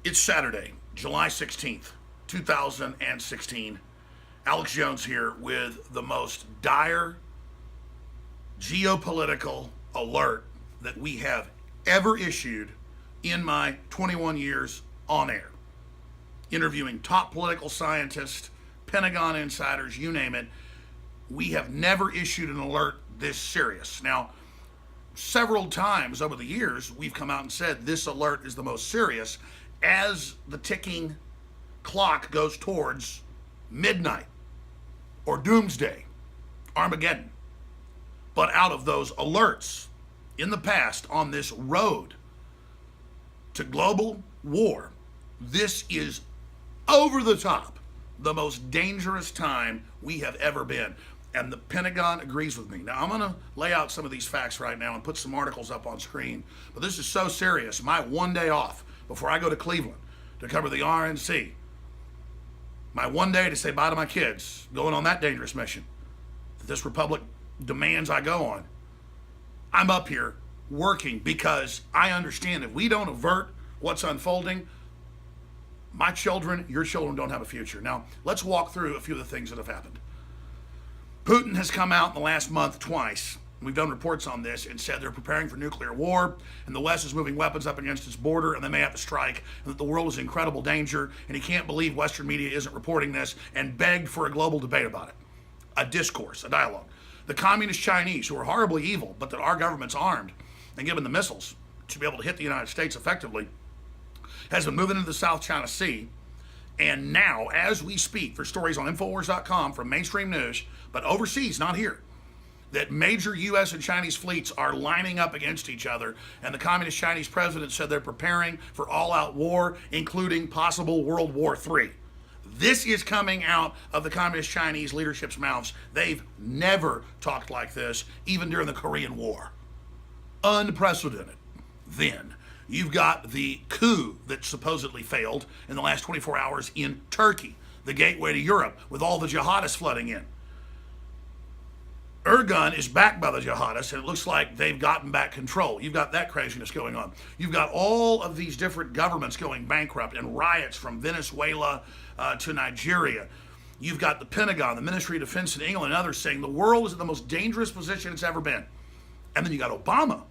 It's Saturday, July 16th, 2016. Alex Jones here with the most dire geopolitical alert that we have ever issued in my 21 years on air. Interviewing top political scientists, Pentagon insiders, you name it. We have never issued an alert this serious. Now, several times over the years, we've come out and said this alert is the most serious as the ticking clock goes towards midnight or doomsday, Armageddon. But out of those alerts in the past on this road to global war, this is over the top the most dangerous time we have ever been. And the Pentagon agrees with me. Now, I'm going to lay out some of these facts right now and put some articles up on screen. But this is so serious. My one day off before I go to Cleveland to cover the RNC. My one day to say bye to my kids going on that dangerous mission that this republic demands I go on. I'm up here working because I understand if we don't avert what's unfolding, my children, your children don't have a future. Now, let's walk through a few of the things that have happened. Putin has come out in the last month twice. We've done reports on this and said they're preparing for nuclear war, and the West is moving weapons up against its border, and they may have to strike, and that the world is in incredible danger, and he can't believe Western media isn't reporting this, and begged for a global debate about it. A discourse, a dialogue. The communist Chinese, who are horribly evil, but that our government's armed and given the missiles to be able to hit the United States effectively, has been moving into the South China Sea. And now, as we speak, for stories on Infowars.com from mainstream news, but overseas, not here, that major U.S. and Chinese fleets are lining up against each other, and the communist Chinese president said they're preparing for all-out war, including possible World War III. This is coming out of the communist Chinese leadership's mouths. They've never talked like this, even during the Korean War. Unprecedented. Then, you've got the coup that supposedly failed in the last 24 hours in Turkey, the gateway to Europe, with all the jihadists flooding in. Erdogan is backed by the jihadists, and it looks like they've gotten back control. You've got that craziness going on. You've got all of these different governments going bankrupt and riots from Venezuela to Nigeria. You've got the Pentagon, the Ministry of Defense in England, and others saying the world is in the most dangerous position it's ever been. And then you got Obama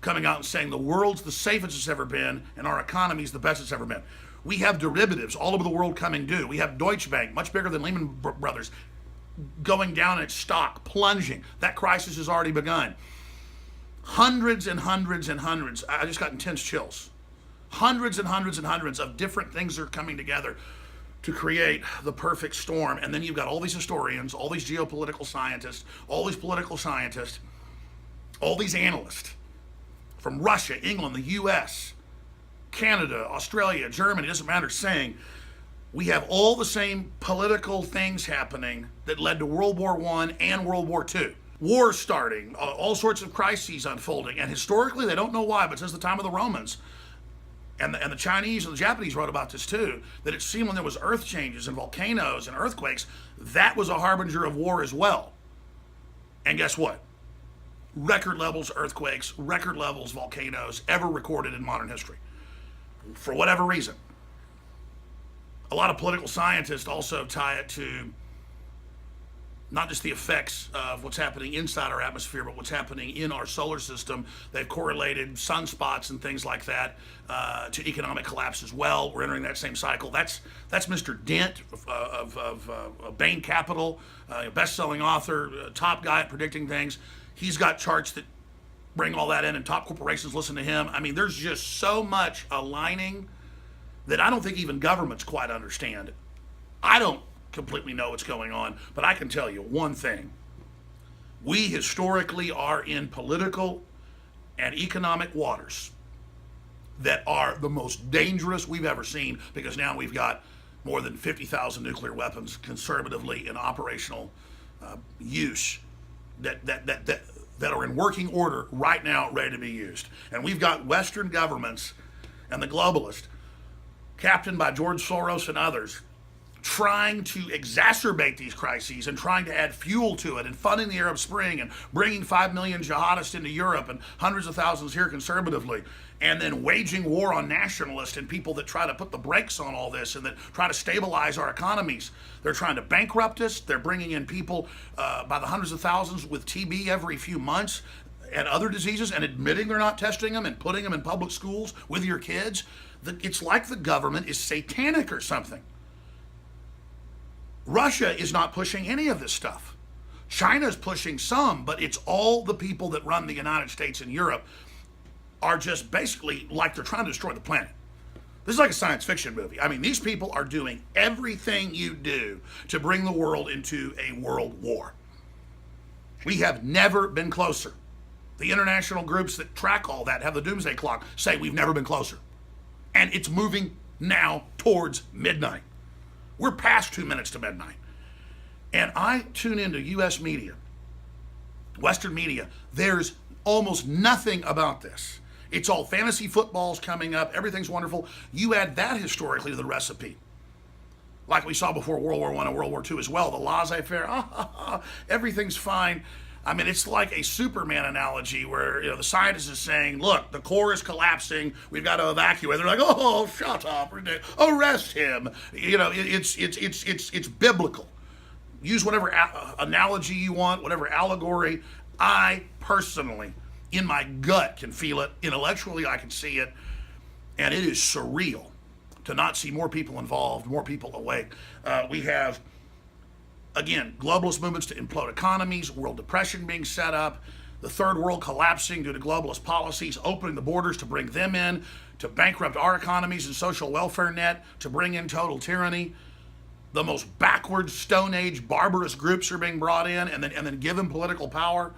coming out and saying the world's the safest it's ever been and our economy is the best it's ever been. We have derivatives all over the world coming due. We have Deutsche Bank, much bigger than Lehman Brothers, going down in its stock, plunging. That crisis has already begun. Hundreds and hundreds and hundreds. I just got intense chills. Hundreds and hundreds and hundreds of different things are coming together to create the perfect storm. And then you've got all these historians, all these geopolitical scientists, all these political scientists, all these analysts from Russia, England, the U.S., Canada, Australia, Germany, it doesn't matter, saying we have all the same political things happening that led to World War I and World War II. Wars starting, all sorts of crises unfolding, and historically, they don't know why, but since the time of the Romans, and the Chinese and the Japanese wrote about this too, that it seemed when there was earth changes and volcanoes and earthquakes, that was a harbinger of war as well. And guess what? Record levels earthquakes, record levels volcanoes ever recorded in modern history. For whatever reason. A lot of political scientists also tie it to not just the effects of what's happening inside our atmosphere, but what's happening in our solar system. They've correlated sunspots and things like that to economic collapse as well. We're entering that same cycle. That's Mr. Dent of Bain Capital, best-selling author, top guy at predicting things. He's got charts that bring all that in, and top corporations listen to him. I mean, there's just so much aligning that I don't think even governments quite understand. I don't completely know what's going on, but I can tell you one thing. We historically are in political and economic waters that are the most dangerous we've ever seen, because now we've got more than 50,000 nuclear weapons conservatively in operational use that are in working order right now, ready to be used. And we've got Western governments and the globalists, captained by George Soros and others, trying to exacerbate these crises and trying to add fuel to it and funding the Arab Spring and bringing 5 million jihadists into Europe and hundreds of thousands here conservatively, and then waging war on nationalists and people that try to put the brakes on all this and that try to stabilize our economies. They're trying to bankrupt us. They're bringing in people by the hundreds of thousands with TB every few months and other diseases and admitting they're not testing them and putting them in public schools with your kids. It's like the government is satanic or something. Russia is not pushing any of this stuff. China's pushing some, but it's all the people that run the United States and Europe are just basically like they're trying to destroy the planet. This is like a science fiction movie. I mean, these people are doing everything you do to bring the world into a world war. We have never been closer. The international groups that track all that, have the doomsday clock, say we've never been closer. And it's moving now towards midnight. We're past 2 minutes to midnight. And I tune into U.S. media, Western media. There's almost nothing about this. It's all fantasy footballs coming up. Everything's wonderful. You add that historically to the recipe, like we saw before World War I and World War II as well. The laissez-faire, everything's fine. I mean, it's like a Superman analogy where, the scientist is saying, look, the core is collapsing. We've got to evacuate. They're like, oh, shut up. Arrest him. It's biblical. Use whatever analogy you want, whatever allegory. I personally, in my gut, can feel it. Intellectually, I can see it. And it is surreal to not see more people involved, more people awake. We have, again, globalist movements to implode economies, world depression being set up, the third world collapsing due to globalist policies, opening the borders to bring them in, to bankrupt our economies and social welfare net, to bring in total tyranny. The most backwards, Stone Age, barbarous groups are being brought in and then given political power.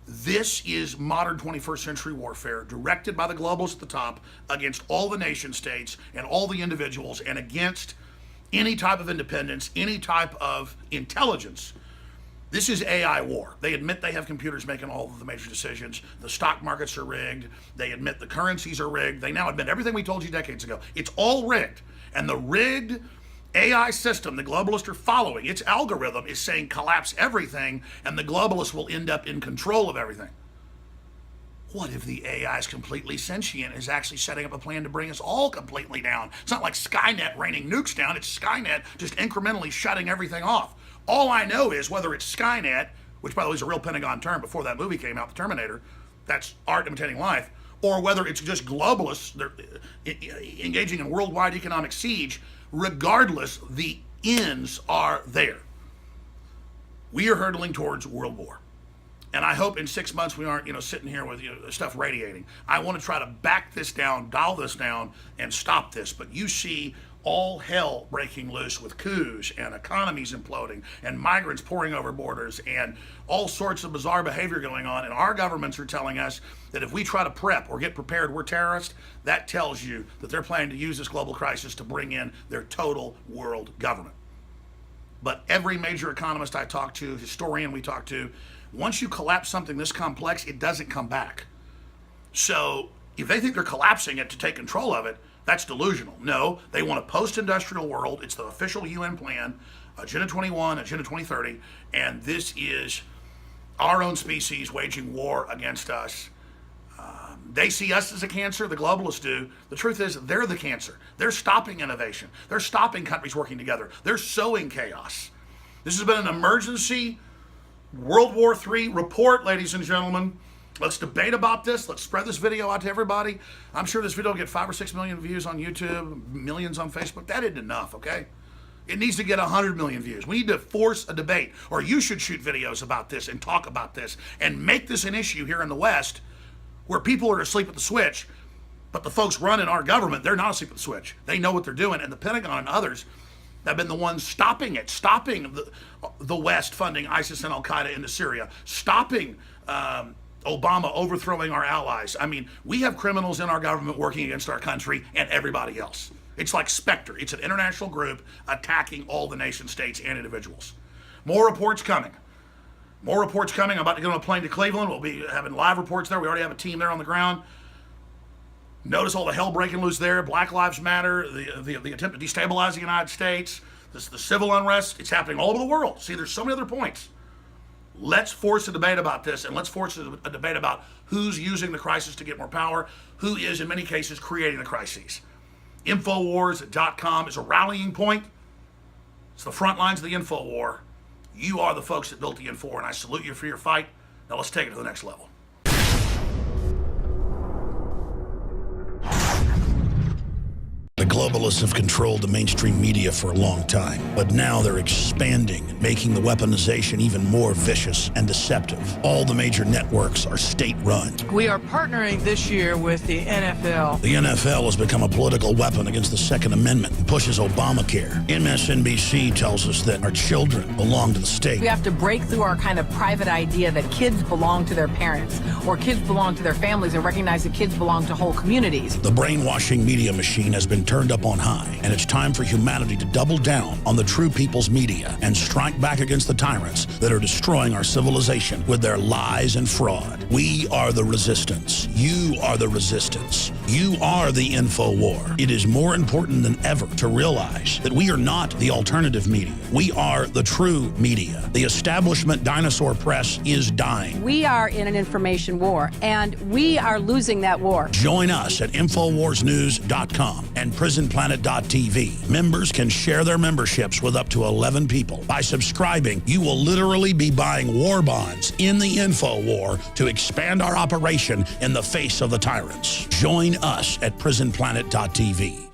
This is modern 21st century warfare directed by the globalists at the top against all the nation states and all the individuals and against any type of independence, any type of intelligence. This is AI war. They admit they have computers making all of the major decisions. The stock markets are rigged. They admit the currencies are rigged. They now admit everything we told you decades ago. It's all rigged. And the rigged AI system the globalists are following, its algorithm is saying collapse everything, and the globalists will end up in control of everything. What if the AI is completely sentient and is actually setting up a plan to bring us all completely down? It's not like Skynet raining nukes down. It's Skynet just incrementally shutting everything off. All I know is whether it's Skynet, which by the way is a real Pentagon term before that movie came out, The Terminator, that's art imitating life, or whether it's just globalists they're engaging in worldwide economic siege. Regardless, the ends are there. We are hurtling towards world war. And I hope in 6 months we aren't, sitting here with stuff radiating. I want to try to back this down, dial this down, and stop this. But you see all hell breaking loose with coups and economies imploding and migrants pouring over borders and all sorts of bizarre behavior going on. And our governments are telling us that if we try to prep or get prepared, we're terrorists. That tells you that they're planning to use this global crisis to bring in their total world government. But every major economist I talk to, historian we talk to, once you collapse something this complex, it doesn't come back. So if they think they're collapsing it to take control of it, that's delusional. No, they want a post-industrial world. It's the official UN plan, Agenda 21, Agenda 2030, and this is our own species waging war against us. They see us as a cancer, the globalists do. The truth is, they're the cancer. They're stopping innovation. They're stopping countries working together. They're sowing chaos. This has been an emergency World War III report, ladies and gentlemen. Let's debate about this. Let's spread this video out to everybody. I'm sure this video will get 5 or 6 million views on YouTube, millions on Facebook. That isn't enough, okay? It needs to get 100 million views. We need to force a debate, or you should shoot videos about this and talk about this and make this an issue here in the West where people are asleep at the switch, but the folks running our government, they're not asleep at the switch. They know what they're doing, and the Pentagon and others have been the ones stopping it, stopping the West funding ISIS and Al-Qaeda into Syria, stopping Obama overthrowing our allies. I mean, we have criminals in our government working against our country and everybody else. It's like Spectre. It's an international group attacking all the nation states and individuals. More reports coming. More reports coming. I'm about to get on a plane to Cleveland. We'll be having live reports there. We already have a team there on the ground. Notice all the hell breaking loose there. Black Lives Matter, the attempt to destabilize the United States, the civil unrest. It's happening all over the world. See, there's so many other points. Let's force a debate about this, and let's force a debate about who's using the crisis to get more power, who is, in many cases, creating the crises. Infowars.com is a rallying point. It's the front lines of the info war. You are the folks that built the Info, and I salute you for your fight. Now let's take it to the next level. The globalists have controlled the mainstream media for a long time, but now they're expanding, making the weaponization even more vicious and deceptive. All the major networks are state-run. We are partnering this year with the NFL. The NFL has become a political weapon against the Second Amendment and pushes Obamacare. MSNBC tells us that our children belong to the state. We have to break through our kind of private idea that kids belong to their parents or kids belong to their families and recognize that kids belong to whole communities. The brainwashing media machine has been turned up on high, and it's time for humanity to double down on the true people's media and strike back against the tyrants that are destroying our civilization with their lies and fraud. We are the resistance. You are the resistance. You are the info war. It is more important than ever to realize that we are not the alternative media. We are the true media. The establishment dinosaur press is dying. We are in an information war, and we are losing that war. Join us at InfoWarsNews.com and PrisonPlanet.tv. Members can share their memberships with up to 11 people. By subscribing, you will literally be buying war bonds in the info war to expand our operation in the face of the tyrants. Join us at PrisonPlanet.tv.